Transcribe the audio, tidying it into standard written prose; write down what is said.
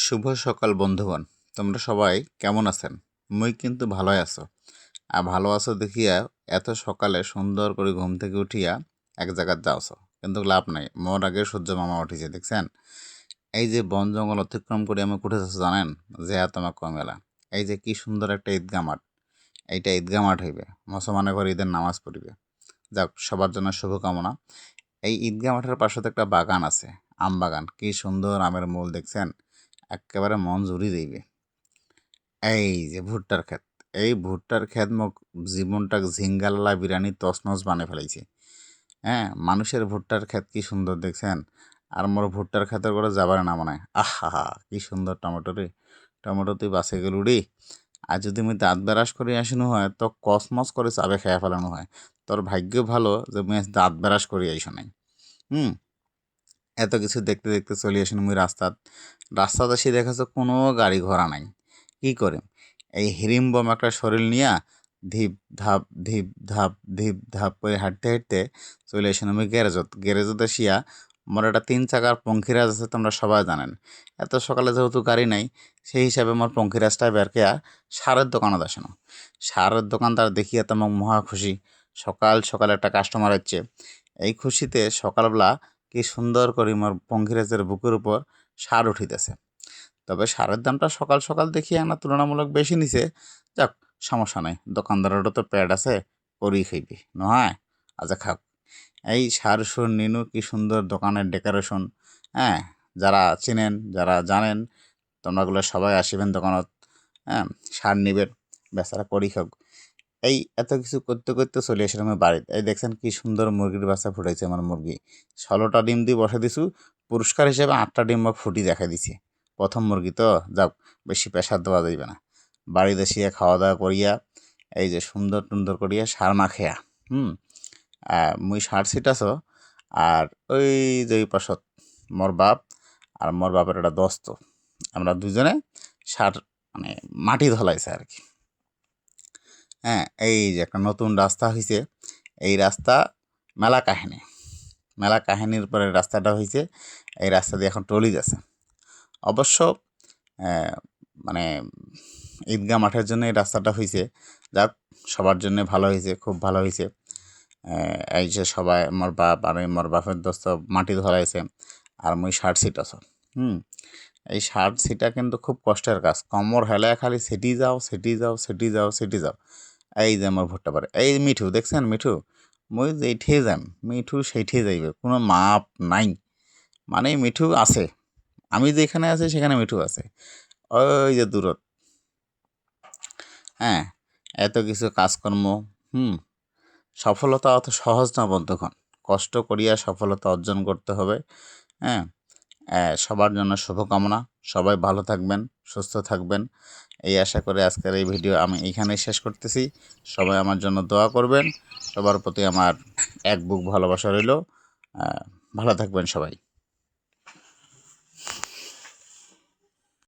শুভ সকাল বন্ধুগণ, তোমরা সবাই কেমন আছেন? মুই কিন্তু ভালোই আছো। আর ভালো আছো দেখিয়া এত সকালে সুন্দর করে ঘুম থেকে উঠিয়া এক জায়গায় যাওছো, কিন্তু লাভ নাই। মোর আগে সূর্য মামা উঠেছে, দেখছেন? এই যে বন জঙ্গল অতিক্রম করে আমি উঠে যাচ্ছ, জানেন যে তোমার কমেলা। এই যে কি সুন্দর একটা ঈদগাহ মাঠ, এইটা ঈদগাহ মাঠ হইবে, মুসলমানের ঘরে ঈদের নামাজ পড়িবে। যাক, সবার জন্য শুভকামনা। এই ঈদগাহ মাঠের পাশে তো একটা বাগান আছে, আম বাগান। কি সুন্দর আমের মূল, দেখছেন? একেবারে মন জুড়ি দিবে। এই যে ভুট্টার ক্ষেত, এই ভুট্টার ক্ষেত মোক জীবনটা ঝিঙ্গালালা বিরানি তছনছ বানিয়ে ফেলাইছে। হ্যাঁ, মানুষের ভুট্টার ক্ষেত কি সুন্দর, দেখছেন? আর মোর ভুট্টার ক্ষেতের করে যাবার না মনে হয়। আহা, কি সুন্দর টমেটো রে! টমেটো তুই বাসে গেল রে। আর যদি আমি দাঁত ব্রাশ করে আসিনো হয় তো কসমস করে চাবে খেয়ে ফেলানো হয়। তোর ভাগ্য ভালো যে আমি আজ দাঁত ব্রাশ করে আইসো নাই। হুম এত কিছু দেখতে দেখতে চলে আসেন মুই রাস্তাতে এসে দেখাচ্ছে কোনো গাড়ি ঘোড়া নাই। কি করে এই হিরিম্বম একটা শরীর নিয়া ধীপ ধাপ ধীপ ধাপ ধীপ ধাপ করে হাঁটতে হাঁটতে চলে আসেন আমি গ্যারেজত এসিয়া। মোর একটা 3 চাকার পঙ্খিরাজ আছে, তোমরা সবাই জানেন। এত সকালে যেহেতু গাড়ি নাই, সেই হিসাবে আমার পঙ্খিরাজটা বেরকেয়া সারের দোকানত আসেন। সারের দোকানদার দেখিয়া তো আমার মহা খুশি। সকাল সকাল একটা কাস্টমার হচ্ছে। এই খুশিতে সকালবেলা কি সুন্দর করে মোর পঙ্খিরাজের বুকের উপর সার উঠিতেছে। তবে সারের দামটা সকাল সকাল দেখিয়ে আনা তুলনামূলক বেশি নিছে। যাক, সমস্যা নাই, দোকানদারেরও তো প্যাড আছে, করেই খাইবি নয়। আচ্ছা খাক। এই সার সুর নিনু, কি সুন্দর দোকানের ডেকোরেশন। হ্যাঁ, যারা চিনেন, যারা জানেন, তোমরাগুলো সবাই আসিবেন দোকানত। হ্যাঁ, সার নিবেন, বেচারা করি খাক। এই এত কিছু করতে করতে চলে আসলাম আমি বাড়িতে। এই দেখছেন কি সুন্দর মুরগির বাচ্চা ফুটাইছে আমার মুরগি। 16টা ডিম দিয়ে বসে দিছু। পুরস্কার হিসেবে 8টা ডিম মোক ফুটি দেখা দিছে। প্রথম মুরগি তো, যাক, বেশি প্রেশার দেওয়া যাইবে না। বাড়িতে এসে খাওয়া দাওয়া করিয়া এই যে সুন্দর টুন্দর করিয়া সার মাখিয়া মুই সার ছিটাছ। আর ওই যে ওই পাশত মোর বাপ আর মোর বাপের একটা দোস্ত, আমরা দুজনে সার মানে মাটি ধলাইছে আর কি। হ্যাঁ, এই যে একটা নতুন রাস্তা হয়েছে। এই রাস্তা মেলা কাহিনী, মেলা কাহিনীর পরে রাস্তাটা হয়েছে। এই রাস্তা দিয়ে এখন ট্রলি যাচ্ছে। অবশ্য মানে ঈদগাহ মাঠের জন্য এই রাস্তাটা হয়েছে। যাক, সবার জন্য ভালো হয়েছে, খুব ভালো হয়েছে। এই যে সবাই মোর বাপ আর মোর বাপের দোস্ত মাটি ধরাইছে, আর মুই শার্ট সিট আছো। এই শার্ট সিটা কিন্তু খুব কষ্টের কাজ। কমর হেলায় খালি সেটি যাও সেটি যাও সেটি যাও সেটি যাও। এই যে আমার ভুট্টা পারে, এই মিঠু দেখছেন? মিঠু মুই যেইঠে যাম, মিঠু সেইঠে যাইবে, কোনো মাপ নাই। মানে মিঠু আছে, আমি যেখানে আছি সেখানে মিঠু আছে, ওই যে দূরত। হ্যাঁ, এত কিছু কাজকর্ম। হুম সফলতা অত সহজ না বন্ধুগণ। কষ্ট করিয়া সফলতা অর্জন করতে হবে। হ্যাঁ, সবার জন্য শুভকামনা। সবাই ভালো থাকবেন, সুস্থ থাকবেন, এই আশা করে আজকের এই ভিডিও আমি এইখানেই শেষ করতেছি। সবাই আমার জন্য দোয়া করবেন। সবার প্রতি আমার এক বুক ভালোবাসা রইল। ভালো থাকবেন সবাই।